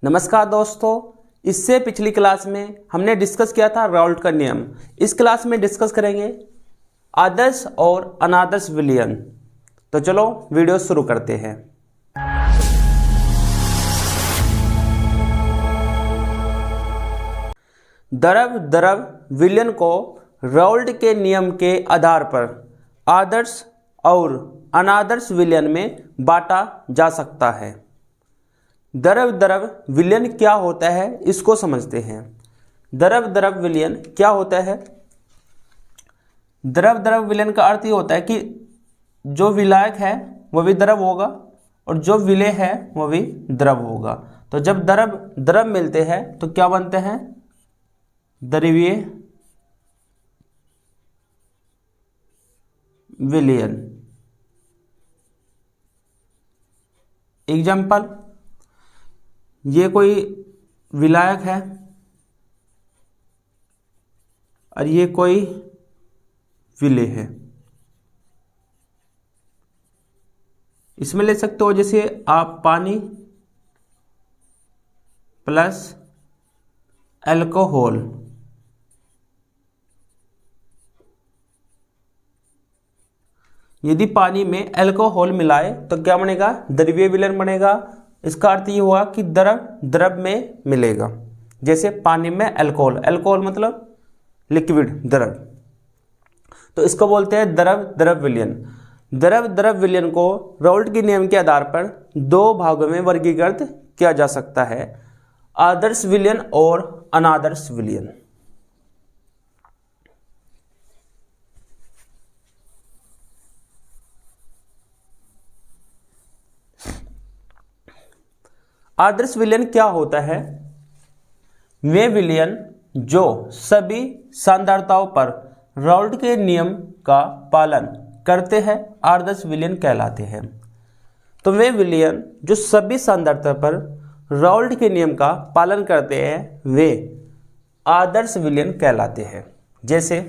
नमस्कार दोस्तों, इससे पिछली क्लास में हमने डिस्कस किया था राउल्ट का नियम। इस क्लास में डिस्कस करेंगे आदर्श और अनादर्श विलयन। तो चलो वीडियो शुरू करते हैं। द्रव विलयन को राउल्ट के नियम के आधार पर आदर्श और अनादर्श विलयन में बांटा जा सकता है। द्रव विलयन क्या होता है इसको समझते हैं। द्रव विलयन क्या होता है? द्रव विलयन का अर्थ ये होता है कि जो विलायक है वह भी द्रव होगा और जो विलेय है वह भी द्रव होगा। तो जब द्रव मिलते हैं तो क्या बनते हैं? द्रवीय विलयन। एग्जाम्पल, ये कोई विलायक है और ये कोई विलेय है। इसमें ले सकते हो जैसे आप पानी प्लस अल्कोहल। यदि पानी में अल्कोहल मिलाए तो क्या बनेगा? द्रवीय विलयन बनेगा। इसका अर्थ ये हुआ कि द्रव में मिलेगा। जैसे पानी में अल्कोहल मतलब लिक्विड द्रव, तो इसको बोलते हैं द्रव विलयन। द्रव विलयन को राउल्ट के नियम के आधार पर दो भागों में वर्गीकृत किया जा सकता है, आदर्श विलयन और अनादर्श विलयन। आदर्श विलयन क्या होता है? वे विलयन जो सभी सांद्रताओं पर राउल्ट के नियम का पालन करते हैं आदर्श विलयन कहलाते हैं। तो वे विलयन जो सभी सांद्रता पर राउल्ट के नियम का पालन करते हैं वे आदर्श विलयन कहलाते हैं। जैसे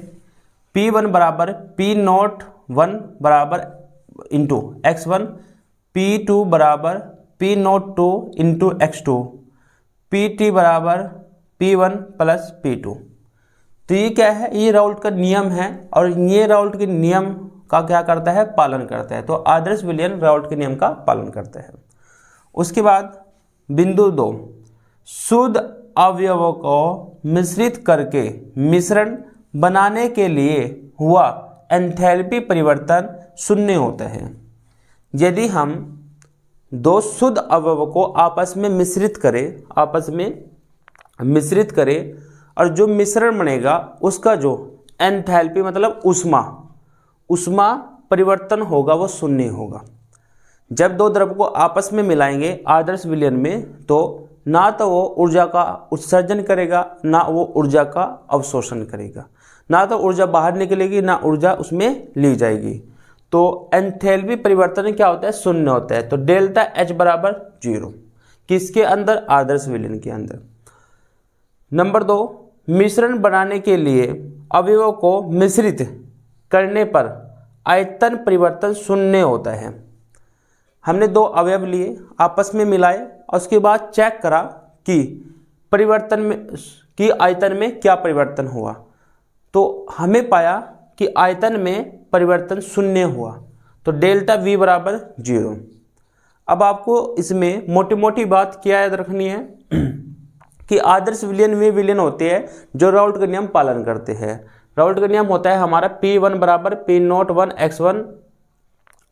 P1 बराबर P01 बराबर इंटू x1, P2 बराबर P02 इंटू x2, Pt बराबर P1 प्लस P2। तो ये क्या है? ये राउल्ट का नियम है और ये राउल्ट के नियम का क्या करता है? पालन करता है। तो आदर्श विलयन राउल्ट के नियम का पालन करते हैं। उसके बाद बिंदु 2, शुद्ध अवयवों को मिश्रित करके मिश्रण बनाने के लिए हुआ एंथैल्पी परिवर्तन शून्य होता है। यदि हम दो शुद्ध अवयवों को आपस में मिश्रित करें और जो मिश्रण बनेगा उसका जो एंथैल्पी मतलब उष्मा परिवर्तन होगा वो शून्य होगा। जब दो द्रव को आपस में मिलाएंगे आदर्श विलयन में तो ना तो वो ऊर्जा का उत्सर्जन करेगा ना वो ऊर्जा का अवशोषण करेगा, ना तो ऊर्जा बाहर निकलेगी ना ऊर्जा उसमें ली जाएगी। तो एंथैल्पी परिवर्तन क्या होता है? शून्य होता है। तो डेल्टा H बराबर 0 किसके अंदर? आदर्श विलयन के अंदर। नंबर 2, मिश्रण बनाने के लिए अवयवों को मिश्रित करने पर आयतन परिवर्तन शून्य होता है। हमने दो अवयव लिए, आपस में मिलाए और उसके बाद चेक करा कि आयतन में क्या परिवर्तन हुआ, तो हमें पाया कि आयतन में परिवर्तन शून्य हुआ। तो डेल्टा V बराबर 0। अब आपको इसमें मोटी मोटी बात क्या याद रखनी है कि आदर्श विलयन वे विलयन होते हैं जो राउल्ट का नियम पालन करते हैं। राउल्ट का नियम होता है हमारा P1 बराबर P01 x1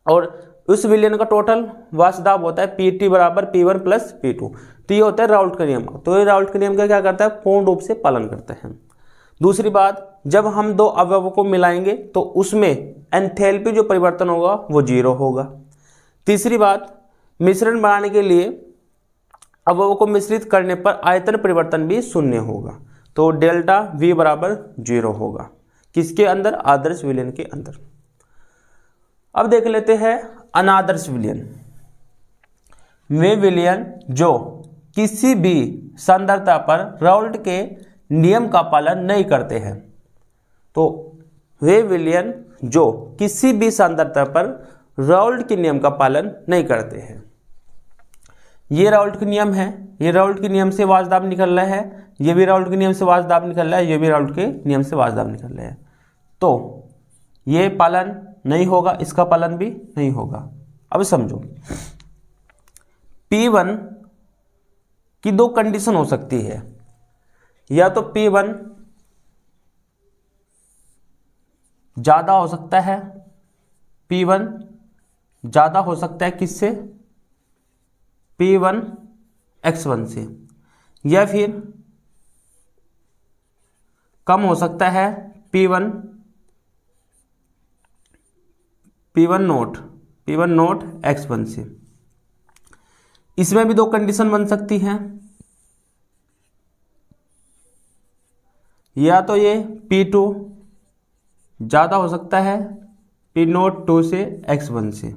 और उस विलयन का टोटल वाशदाब होता है Pt बराबर P1 प्लस P2। तो ये होता है राउल्ट का नियम। तो ये राउल्ट के नियम का क्या करता है? पूर्ण रूप से पालन करता है। दूसरी बात, जब हम दो अवयवों को मिलाएंगे तो उसमें एंथैल्पी जो परिवर्तन होगा वो 0 होगा। तीसरी बात, मिश्रण बनाने के लिए अवयवों को मिश्रित करने पर आयतन परिवर्तन भी शून्य होगा। तो डेल्टा V बराबर 0 होगा। किसके अंदर? आदर्श विलयन के अंदर। अब देख लेते हैं अनादर्श विलयन। वे विलयन जो किसी भी सांद्रता पर राउल्ट के नियम का पालन नहीं करते हैं। तो वे विलयन जो किसी भी सांद्रता पर राउल्ट के नियम का पालन नहीं करते हैं। ये राउल्ट के नियम है, ये राउल्ट के नियम से वाजदाब निकल रहा है, ये भी राउल्ट के नियम से वाजदाब निकल रहा है, ये भी राउल्ट के नियम से वाजदाब निकल रहा है, तो ये पालन नहीं होगा, इसका पालन भी नहीं होगा। अब समझो, P1 की दो कंडीशन हो सकती है, या तो P1 ज्यादा हो सकता है, P1 ज्यादा हो सकता है किससे, P1 X1 से, या फिर कम हो सकता है P1 नोट X1 से। इसमें भी दो कंडीशन बन सकती हैं, या तो ये P2 ज़्यादा हो सकता है P नोट 2 से X1 से,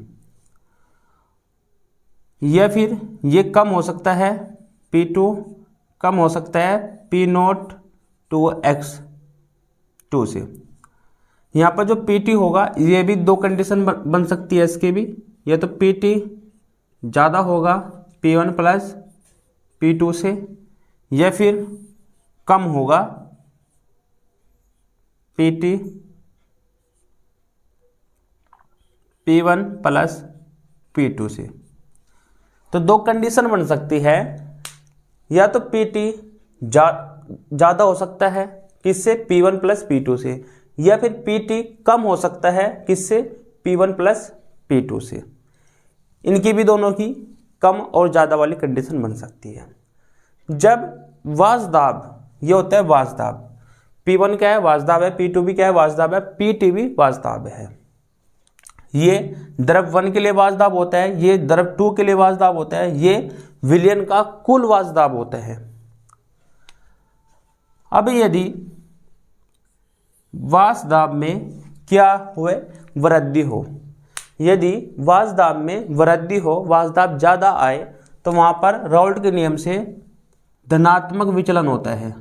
या फिर ये कम हो सकता है, P2 कम हो सकता है P नोट 2 X2 से। यहाँ पर जो PT होगा, ये भी दो कंडीशन बन सकती है इसके भी, या तो PT ज़्यादा होगा P1 प्लस P2 से, या फिर कम होगा PT P1 प्लस P2 से। तो दो कंडीशन बन सकती है, या तो PT ज़्यादा हो सकता है किससे, P1 प्लस P2 से, या फिर PT कम हो सकता है किससे, P1 प्लस P2 से। इनकी भी दोनों की कम और ज़्यादा वाली कंडीशन बन सकती है। जब वाजदाब, ये होता है वाजदाब, P1 क्या है, वाजदाब है, P2 भी क्या है, वाजदाब है, PT भी वाजदाब है। ये द्रव 1 के लिए वाजदाब होता है, ये द्रव 2 के लिए वाजदाब होता है, ये विलयन का कुल वाजदाब होता है। अब यदि वाजदाब में क्या हुए, वृद्धि हो, यदि वाजदाब में वृद्धि हो, वाजदाब ज़्यादा आए, तो वहाँ पर राउल्ट के नियम से धनात्मक विचलन होता है,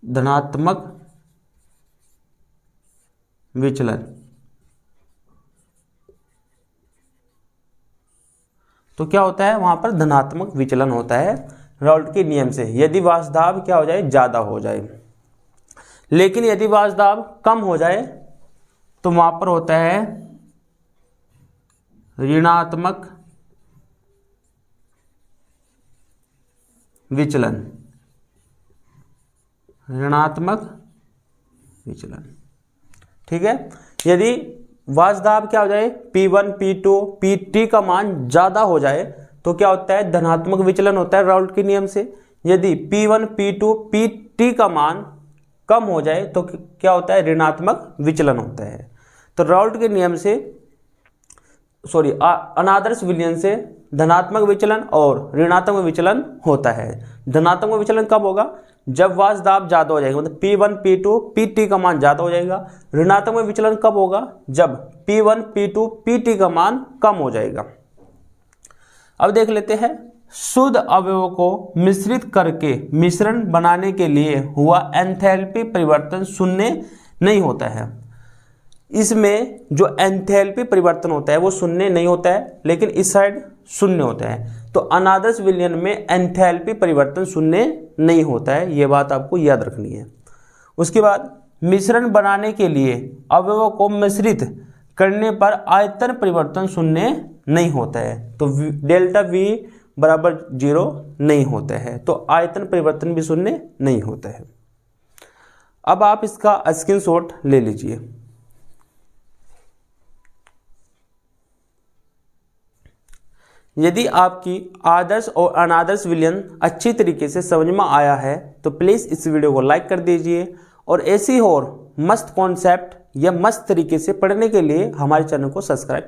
धनात्मक विचलन। तो क्या होता है, वहाँ पर धनात्मक विचलन होता है राउल्ट के नियम से, यदि वाजदाब क्या हो जाए, ज़्यादा हो जाए। लेकिन यदि वाजदाब कम हो जाए तो वहाँ पर होता है ऋणात्मक विचलन, ऋणात्मक विचलन। ठीक है, यदि वाजदाब क्या हो जाए, P1 P2 PT का मान ज़्यादा हो जाए तो क्या होता है, धनात्मक विचलन होता है राउल्ट के नियम से। यदि P1 P2 PT का मान कम हो जाए तो क्या होता है, ऋणात्मक विचलन होता है। तो राउल्ट के नियम से अनादर्श विलयन से धनात्मक विचलन और ऋणात्मक विचलन होता है। धनात्मक विचलन कब होगा, जब वाजदाब ज़्यादा हो जाएगा, मतलब P1 P2 PT का मान ज़्यादा हो जाएगा। ऋणात्मक विचलन कब होगा, जब P1 P2 PT का मान कम हो जाएगा। अब देख लेते हैं, शुद्ध अवयवों को मिश्रित करके मिश्रण बनाने के लिए हुआ एंथैल्पी परिवर्तन शून्य नहीं होता है। इसमें जो एंथैल्पी परिवर्तन होता है वो शून्य नहीं होता है, लेकिन इस साइड शून्य होता है। तो अनादर्श विलयन में एंथैल्पी परिवर्तन शून्य नहीं होता है, ये बात आपको याद रखनी है। उसके बाद मिश्रण बनाने के लिए अवयवों को मिश्रित करने पर आयतन परिवर्तन शून्य नहीं होता है, तो डेल्टा V बराबर 0 नहीं होता है, तो आयतन परिवर्तन भी शून्य नहीं होता है। अब आप इसका स्क्रीनशॉट ले लीजिए। यदि आपकी आदर्श और अनादर्श विलयन अच्छी तरीके से समझ में आया है तो प्लीज़ इस वीडियो को लाइक कर दीजिए, और ऐसी और मस्त कॉन्सेप्ट या मस्त तरीके से पढ़ने के लिए हमारे चैनल को सब्सक्राइब